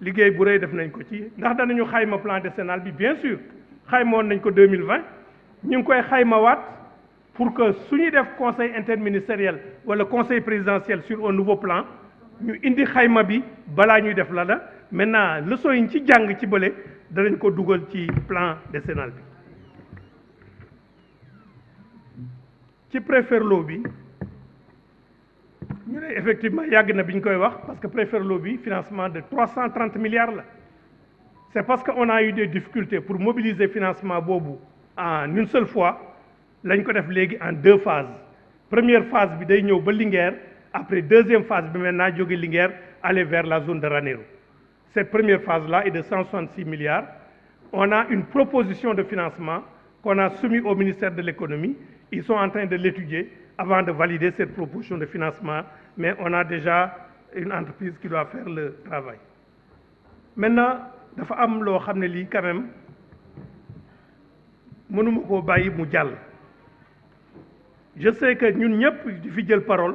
liggéey bu rëy def nañ ko ci ndax danañu xayma plan décennal bi bien sûr xaymoon nañ ko 2020 ñu ngi koy xaymawaat pour que su ñuy def conseil interministériel wala conseil présidentiel sur un nouveau plan ñu indi xayma bi balaa ñuy def la maintenant leçon yi ñu ci jàng ci bële danañ ko dugal ci plan décennal bi ci Préferlo bi ñu ne effectivement yàgg na bi ñu koy wax parce que Préferlo bi financement de 330 milliards la c'est parce que on a eu des difficultés pour mobiliser financement boobu en une seule fois lañ ko def léegi en 2 phases première phase bi day ñëw ba Linguère après deuxième phase bi maintenant jóge Linguère aller vers la zone de Ranérou cette première phase là est de 166 milliards on a une proposition de financement qu'on a soumis au ministère de l'économie ils sont en train de l'étudier avant de valider cette proposition de financement mais on a déjà une entreprise qui doit faire le travail maintenant dafa am loo xam ne lii quand même mënuma koo bàyyi mu jàll je sais que ñun ñëpp di fi jël parole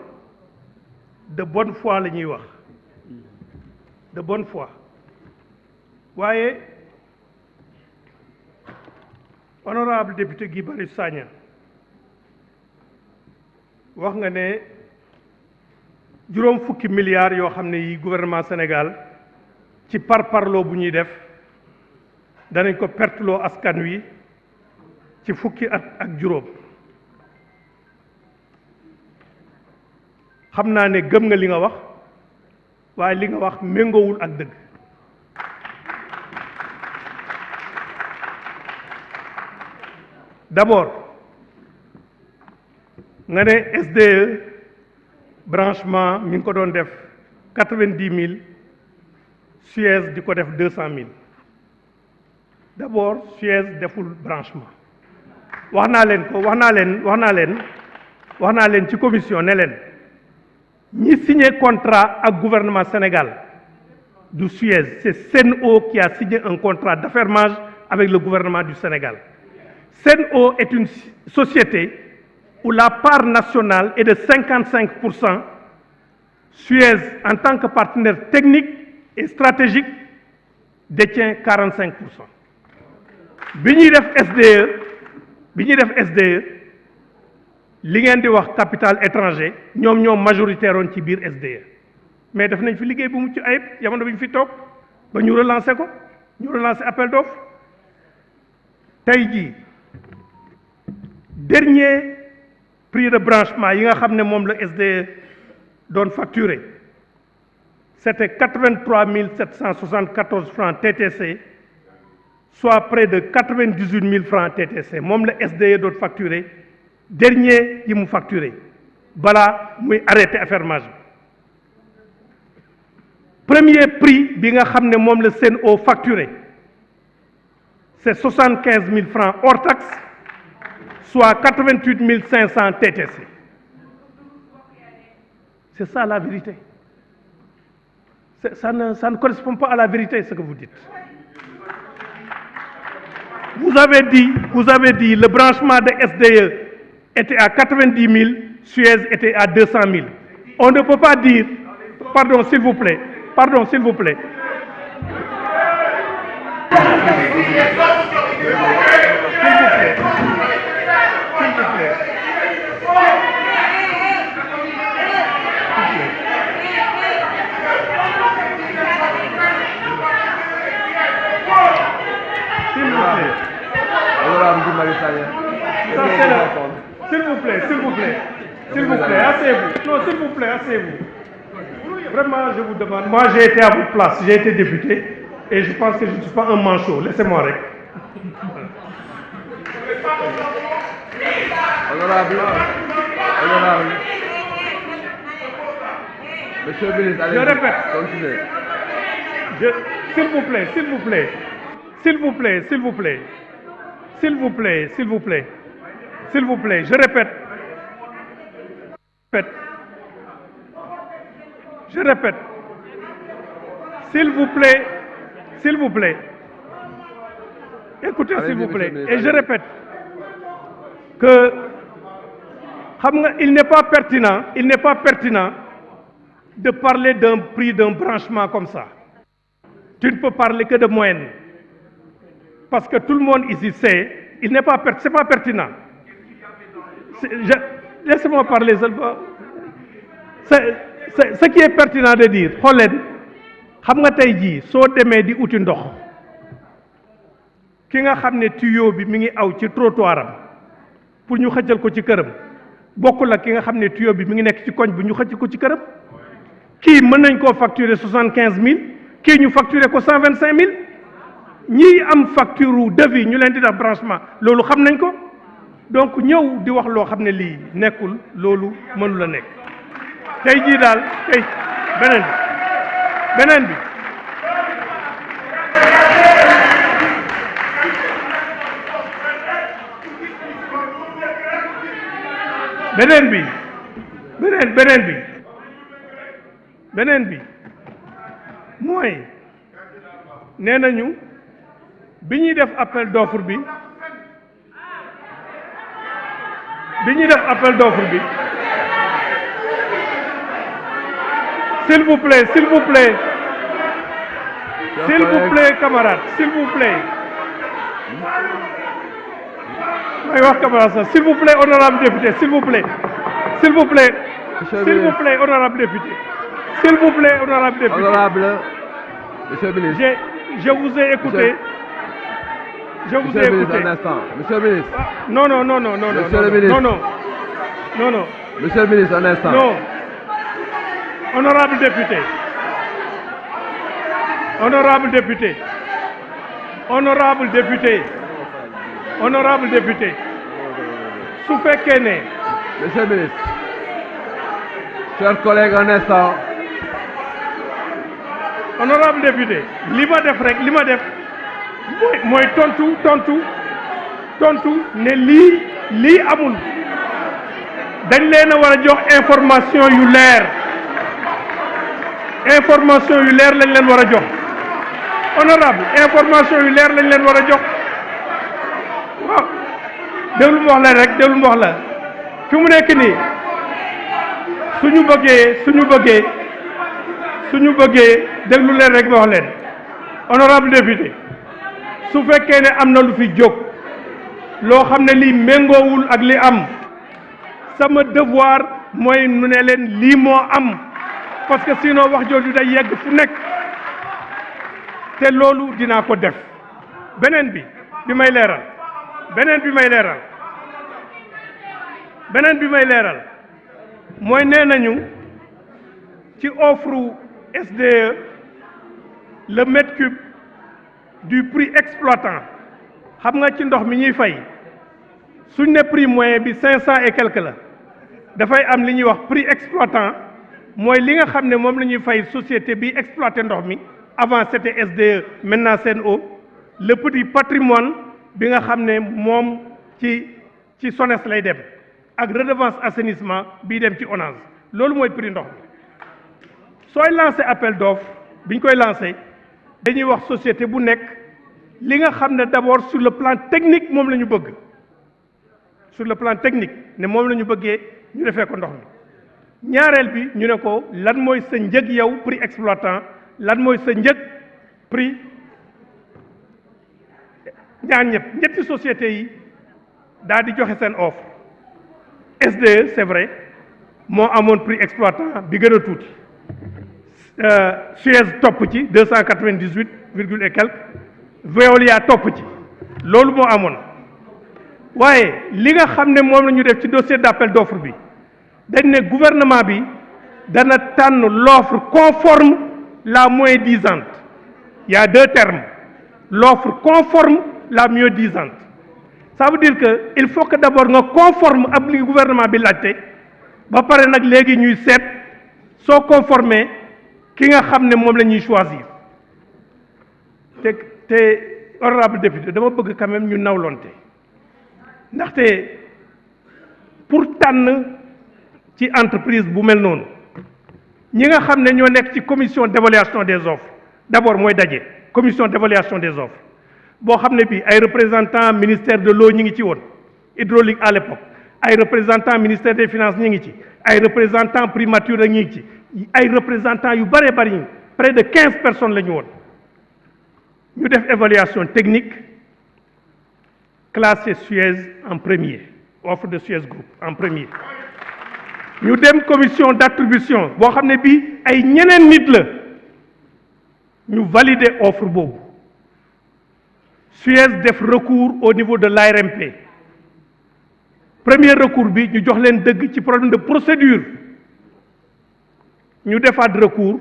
de bonne foi la ñuy wax de bonne foi waaye honorable député Guy Marius Sagna wax nga ne juróom fukki milliards yoo xam ne yi gouvernement Sénégal ci parparloo bu ñuy def danañ ko perteloo askan wi ci fukki at ak juróom xam naa ne gëm nga li nga wax waaye li nga wax méngoowul ak dëgg d'abord nga ne SDE branchement mi ngi ko doon def 90 000 Suez di ko def 200 000 d'abord Suez deful branchement wax naa leen ci commission ne leen ñi signé contrat ak gouvernement Sénégal du Suez c'est Sen'Eau qui a signé un contrat d'affermage avec le gouvernement du Sénégal Sen'Eau est une société où la part nationale est de 55%. Suez, en tant que partenaire technique et stratégique, détient 45%. bi ñuy def SDE li ngeen di wax capital étranger ñoom majoritaire woon ci biir SDE mais def nañ fi liggéey bu mucc ayib jamono bi ñu fi toog ba ñu relancer ko ñu relancer appel d'offre tey jii dernier prix de branchement yi nga xam ne moom la SDE doon facturé c'était 83 774 francs TTC soit près de 98 000 francs TTC moom la SDE doon facturé dernier yi mu facturé balaa muy arrêté affermage bi premier prix bi nga xam ne moom la Sen'Eau facturé c'est 75 000 francs hors taxe soit 88 500 TTC c'est ça la vérité ça ne correspond pas à la vérité ce que vous dites vous avez dit le branchement de SDE était à 90 000 Suez était à 200 000 on ne peut pas dire pardon s'il vous plaît S'il vous plaît, asseyez-vous. Non, s'il vous plaît, asseyez-vous. Vraiment, je vous demande. Moi, j'ai été à votre place, j'ai été député, et je pense que je ne suis pas un manchot. Laissez-moi rek. Honorable. Monsieur le ministre, allez. Je répète. Continuez. S'il vous plaît. Je répète. S'il vous plaît. Écoutez, s'il vous plaît. Et je répète que il n'est pas pertinent de parler d'un prix d'un branchement comme ça. tu ne peux parler que de moyenne. Parce que tout le monde ici sait, c'est pas pertinent. Laissez-moi parler seulement. Ce qui est pertinent de dire, xool leen xam nga tey jii soo demee di uti ndox ki nga xam ne tuyau bi mi ngi aw ci trottoir am pour ñu xëccal ko ci këram bokkul ak ki nga xam ne tuyau bi mi ngi nekk ci koñ bi ñu xëcc ko ci këram kii mën nañ koo facturer 75 000 kii ñu facturer ko 125 000 ñii am facture devis ñu leen di def branchement loolu xam nañ ko donc ñëw di wax loo xam ne lii nekkul loolu mënu la nekk tey jii daal tey beneen bi beneen bi mooy nee nañu bi ñuy def appel d'offre bi s'il vous plaît camarades s'il vous plaît may wax camarade sax s'il vous plaît honorable député s'il vous plaît honorable député Monsieur le ministre. Je vous ai écouté. Monsieur le ministre, un instant. Monsieur le ministre. Non. Monsieur le ministre. Non. Monsieur le ministre, un instant. Non. Honorable député. Su fekkee ne. Monsieur le ministre. Chers collègues, un instant. Honorable député li ma def mooy tontu ne lii amul dañ leen a war a jox information yu leer lañ leen war a jox honorable information yu leer lañ leen war a jox waaw déglu ma wax la rek fi mu nekk nii suñu bëggee déglu leen rek ma wax leen honorable député su fekkee ne am na lu fi jóg loo xam ne lii méngoowul ak li am sama devoir mooy nu ne leen lii moo am parce que sinon wax jooju day yegg fu nekk te loolu dinaa ko def beneen bi may leeral mooy nee nañu ci offre SDE le mètre cube du prix exploitant xam nga ci ndox mi ñuy fay suñ ne prix moyen bi 500 et quelque la dafay am li ñuy wax prix exploitant mooy li nga xam ne moom la ñuy fay société bi exploité ndox mi avant c'était SDE maintenant Sen'Eau le petit patrimoine bi nga xam ne moom ci SONES lay dem ak redevance assainissement bii dem ci ONAS loolu mooy prix ndox mi sooy lancé appel d'offre bi ñu koy lancé dañuy wax société bu nekk li nga xam ne d'abord sur le plan technique moom la ñu bëgg sur le plan technique ne moom la ñu bëggee ñu defee ko ndox mi ñaareel bi ñu ne ko lan mooy sa njëg yow prix exploitant lan mooy sa njëg prix ñetti sociétés yi daal di joxe seen offre SDE c'est vrai moo amoon prix exploitant bi gën a tuuti Suez topp ci 298 virgule et quelque Veolia topp ci loolu moo amoon waaye li nga xam ne moom la ñu def ci dossier d'appel d'offre bi dañ ne gouvernement bi dana tànn l'offre conforme la moins disante il y a deux termes l'offre conforme la mieux disante ça veut dire que il faut que d'abord nga conforme ab li gouvernement bi laajte ba pare nag léegi ñuy seet soo conformé ki nga xam ne moom la ñuy choisir te honorable député dama bëgg quand même ñu nawlonte ndaxte pour tànn ci entreprise bu mel noonu ñi nga xam ne ñoo nekk ci commission d'évaluation des offres d'abord mooy daje commission d'évaluation des offres boo xam ne bi ay représentants ministère de l'eau ñi ngi ci woon hydraulique à l'époque ay représentants ministère des finances ñi ngi ci ay représentants primature ñi ngi ci ay représentants yu bëree bëri près de 15 personnes la ñu woon ñu def évaluation technique classé Suez en premier offre de Suez Group en premier ñu dem commission d'attribution boo xam ne bii ay ñeneen nit la ñu valider offre boobu Suez def recours au niveau de l'ARMP premier recours bi ñu jox leen dëgg ci problème de procédure ñu defaat recours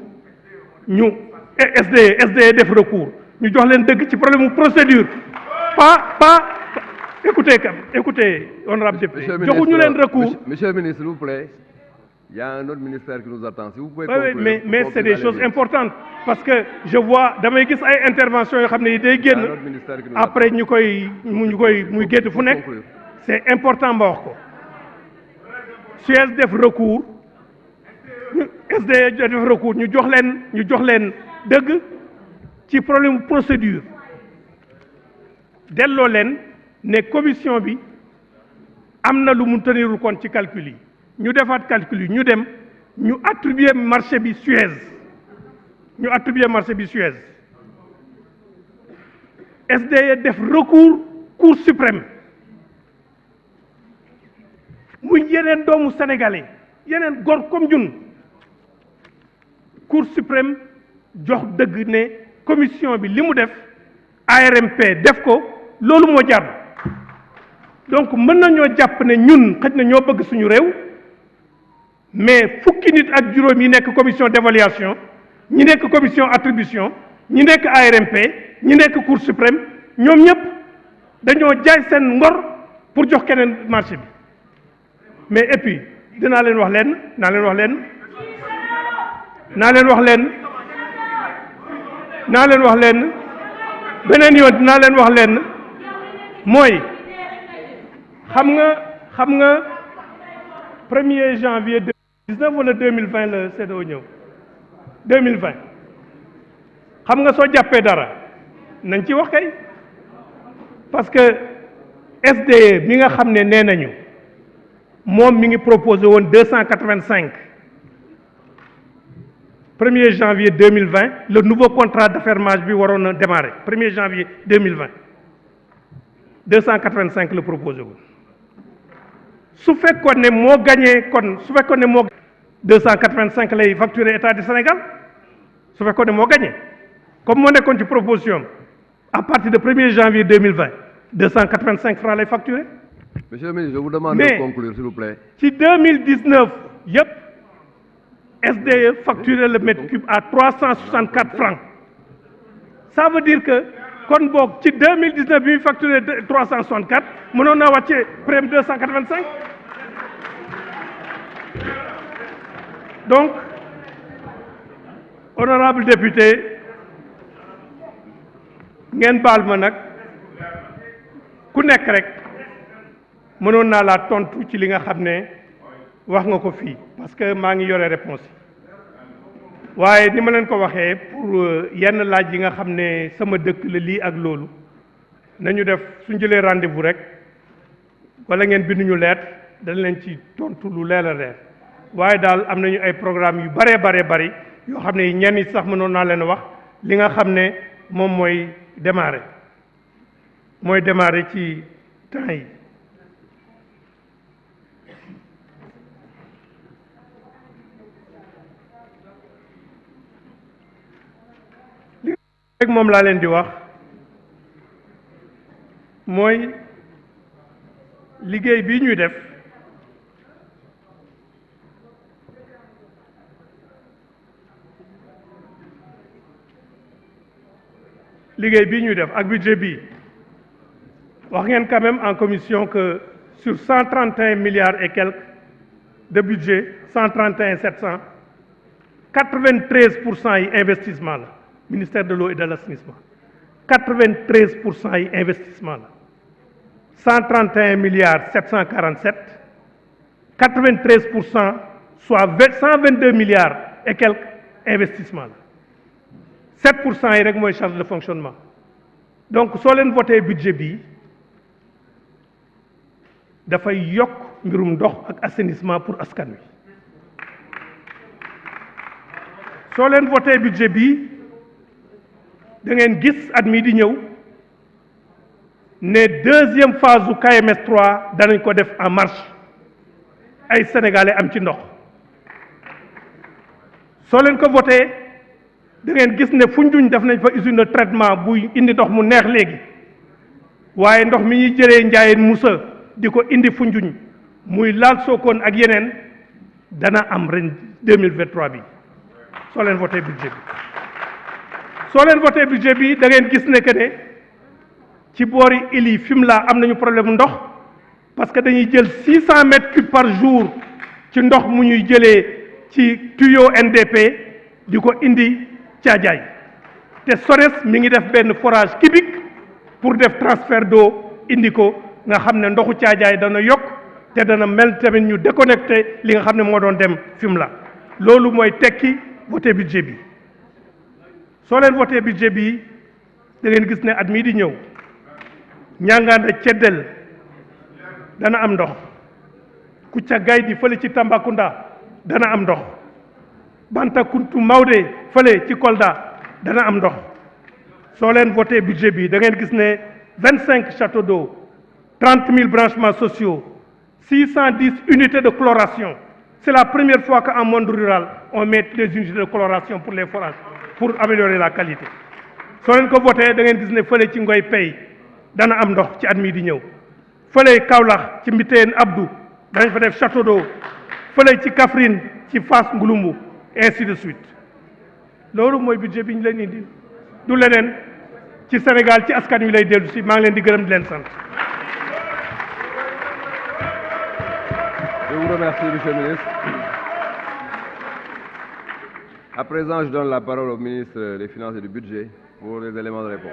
ñu SDE def recours ñu jox leen dëgg ci problème de procédure pas écoutez honorable député joxuñu leen recours. Monsieur le ministre, s'il vous plaît, il y a un autre ministère qui nous attend. Si vous pouvez conclure, mais c'est des choses importantes parce que je vois damay gis ay interventions yoo xam ne day génn après ñu koy muy génn fu nekk c'est important ma wax ko Suez def recours SDE def recours ñu jox leen dëgg ci problème procédure delloo leen ne commission bi am na lu mu tenirul compte ci calcul yi ñu defaat calcul yi ñu dem ñu attribuer marché bi Suez SDE def recours Cour suprême muy yeneen doomu sénégalais yeneen góor comme ñun Cour suprême jox dëgg ne commission bi li mu def ARMP def ko loolu moo jar donc mën nañoo jàpp ne ñun xëj na ñoo bëgg suñu réew mais fukki nit ak juróom yi nekk commission d'évaluation ñi nekk commission attribution ñi nekk ARMP ñi nekk Cour suprême ñoom ñëpp dañoo jaay seen ngor pour jox keneen marché bi mais et puis dinaa leen wax leen beneen yoon dinaa leen wax leen mooy xam nga 1er janvier 2019 wala 2020 la CEDEAO ñëw 2020 xam nga soo jàppee dara nañ ci wax kay parce que SDE mi nga xam ne nee nañu moom mi ngi proposé woon 285 1er janvier 2020 le nouveau contrat d'affermage bi waroon a démarrer 1er janvier 2020 285 la proposé woon su fekkoon ne moo gagné kon su fekkoon ne moo 285 lay facturé état du Sénégal su fekkoon ne moo gagné comme moo nekkoon ci proposition à partir de 1er janvier 2020 285 francs lay facturé. Monsieur le ministre, je vous demande de conclure, s'il vous plaît. ci 2019 yëpp SDE facturé le mètre cube à 364 francs ça veut dire que kon boog ci 2019 bi muy facturé 364 mënoon naa wàcce prime 285 donc honorable député ngeen baal ma nag ku nekk rek mënoon naa laa tontu ci li nga xam ne wax nga ko fii parce que maa ngi yore réponse yi waaye ni ma leen ko waxee pour yenn laaj yi nga xam ne sama dëkk la lii ak loolu nañu def suñ jëlee rendez-vous rek wala ngeen binduñu lettre dañ leen ci tontu lu leer a leer waaye daal am nañu ay programme yu bari yoo xam ne ñenn yi sax mënoon naa leen wax li nga xam ne moom mooy démarrer ci temps yi rek moom laa leen di wax mooy liggéey bi ñuy def ak budget bi wax ngeen quand même en commission que sur 131 milliards et quelques de budget 131 700 93% yi investissement la ministère de l'eau et de l'assainissement 93% yi investissement la 131 milliards 747 93% soit 122 milliards et quelques investissement la 7% yi rek mooy charge de fonctionnement donc soo leen voté budget bi dafay yokk mbirum ndox ak assainissement pour askan wi soo leen voté budget bi da ngeen gis at mii di ñëw ne deuxième phase du KMS 3 danañ ko def en marche ay sénégalais am ci ndox soo leen ko voté da ngeen gis ne Foundiougne def nañ fa usine de traitement buy indi ndox mu neex léegi waaye ndox mi ñuy jëlee Ndiayène Moussa di ko indi Foundiougne muy laal Sokone ak yeneen dana am ren 2023 bi soo leen voté budget bi soo leen voté budget bi da ngeen gis ne que ne ci boori Ili Fimela am nañu problème ndox parce que dañuy jël 600 mètres cubes par jour ci ndox mu ñuy jëlee ci tuyau NDP di ko indi Caajaay te SONES mi ngi def benn forage cubique pour def transfert d'eau indi ko nga xam ne ndoxu Caajaay dana yokk te dana mel tamit ñu déconnecté li nga xam ne moo doon dem Fimela loolu mooy tekki voté budget bi soo leen voté budget bi da ngeen gis ne at mii di ñëw Ñangaande Ceddel dana am ndox Kouthia Gaye fële ci Tambacounda dana am ndox Bantakountou Maodé fële ci Kolda dana am ndox soo leen voté budget bi da ngeen gis ne 25 châteaux d'eau 30 000 branchements sociaux 610 unités de chloration c'est la première fois qu'en monde rural on met des unités de chloration pour les forages pour améliorer la qualité soo leen ko voté da ngeen gis ne fële ci Ngoy Pay dana am ndox ci at mii di ñëw fële Kaolack ci Mbitéen Abdou dañ fa def château d'eau fële ci Kaffrine ci Fass Ngouloumou ainsi de suite loolu mooy budget bi ñu leen indi du leneen ci Sénégal ci askan wi lay dellu si maa ngi leen di gërëm di leen sant. Je vous remercie, Monsieur le ministre. À présent, je donne la parole au ministre des Finances et du Budget pour les éléments de réponse.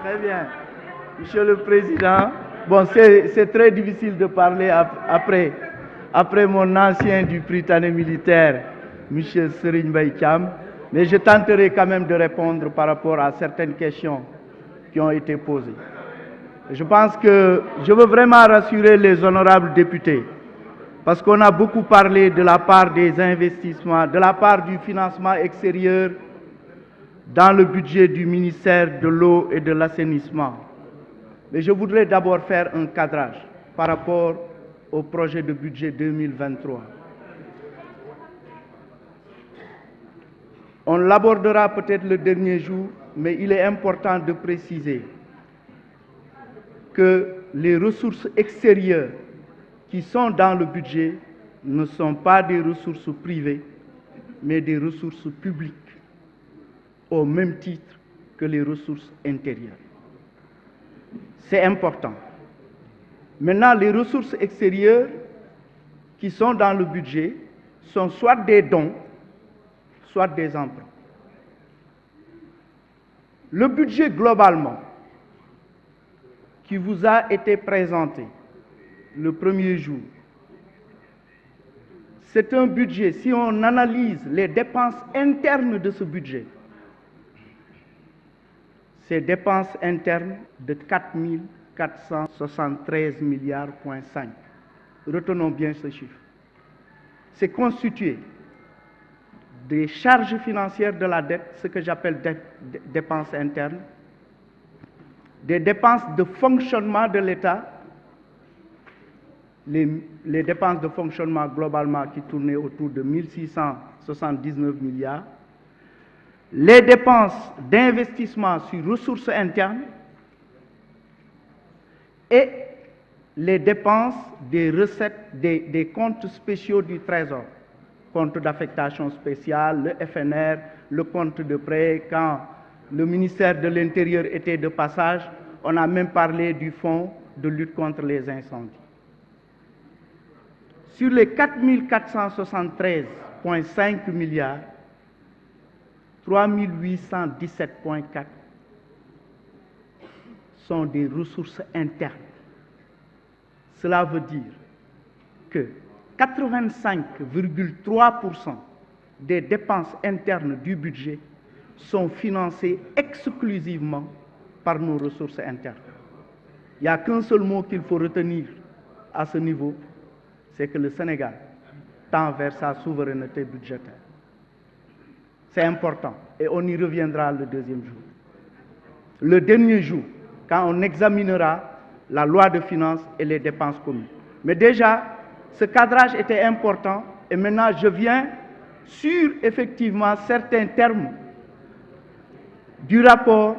Très bien. Monsieur le Président, bon, c'est très difficile de parler après mon ancien du Prytanée militaire, Monsieur Serigne Mbaye Thiam, mais je tenterai quand même de répondre par rapport à certaines questions qui ont été posées. Je pense que je veux vraiment rassurer les honorables députés, parce qu'on a beaucoup parlé de la part des investissements, de la part du financement extérieur dans le budget du ministère de l'eau et de l'assainissement. Mais je voudrais d'abord faire un cadrage par rapport au projet de budget 2023. On l'abordera peut-être le dernier jour, mais il est important de préciser que les ressources extérieures qui sont dans le budget ne sont pas des ressources privées, mais des ressources publiques, au même titre que les ressources intérieures. C'est important. Maintenant, les ressources extérieures qui sont dans le budget sont soit des dons, soit des emprunts. Le budget globalement qui vous a été présenté le premier jour, c'est un budget, si on analyse les dépenses internes de ce budget, ces dépenses internes de 4 473 milliards,5. Retenons bien ce chiffre. C'est constitué des charges financières de la dette, ce que j'appelle dépenses internes, des dépenses de fonctionnement de l'État, les dépenses de fonctionnement globalement qui tournaient autour de 1679 milliards, les dépenses d'investissement sur ressources internes et les dépenses des recettes des comptes spéciaux du Trésor, compte d'affectation spéciale, le FNR, le compte de prêt. Quand le ministère de l'Intérieur était de passage, on a même parlé du fonds de lutte contre les incendies. Sur les 4 473,5 milliards, 3 817,4 sont des ressources internes. Cela veut dire que 85,3% des dépenses internes du budget sont financées exclusivement par nos ressources internes. Il n'y a qu'un seul mot qu'il faut retenir à ce niveau, c'est que le Sénégal tend vers sa souveraineté budgétaire. C'est important. et on y reviendra le deuxième jour. Le dernier jour, quand on examinera la loi de finances et les dépenses communes. Mais déjà, ce cadrage était important et maintenant je viens sur effectivement certains termes du rapport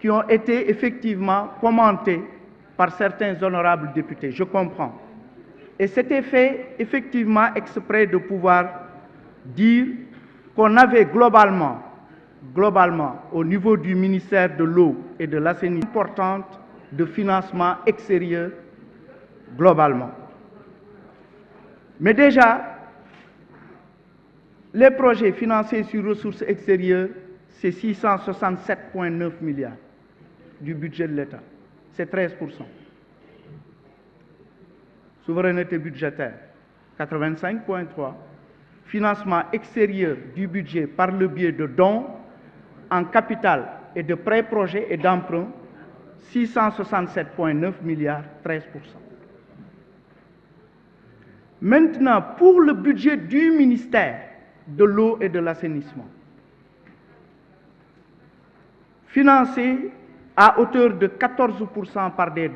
qui ont été effectivement commentés par certains honorables députés. Je comprends. Et c'était fait effectivement exprès de pouvoir dire qu'on avait globalement, au niveau du ministère de l'eau et de l'assainissement, importante de financement extérieur globalement. Mais déjà, les projets financés sur ressources extérieures, c'est 667,9 milliards du budget de l'État. C'est 13%. Souveraineté budgétaire, 85,3. Financement extérieur du budget par le biais de dons en capital et de prêts projets et d'emprunts, 667,9 milliards, 13%. Maintenant, pour le budget du ministère de l'eau et de l'assainissement, financé à hauteur de 14% par des dons.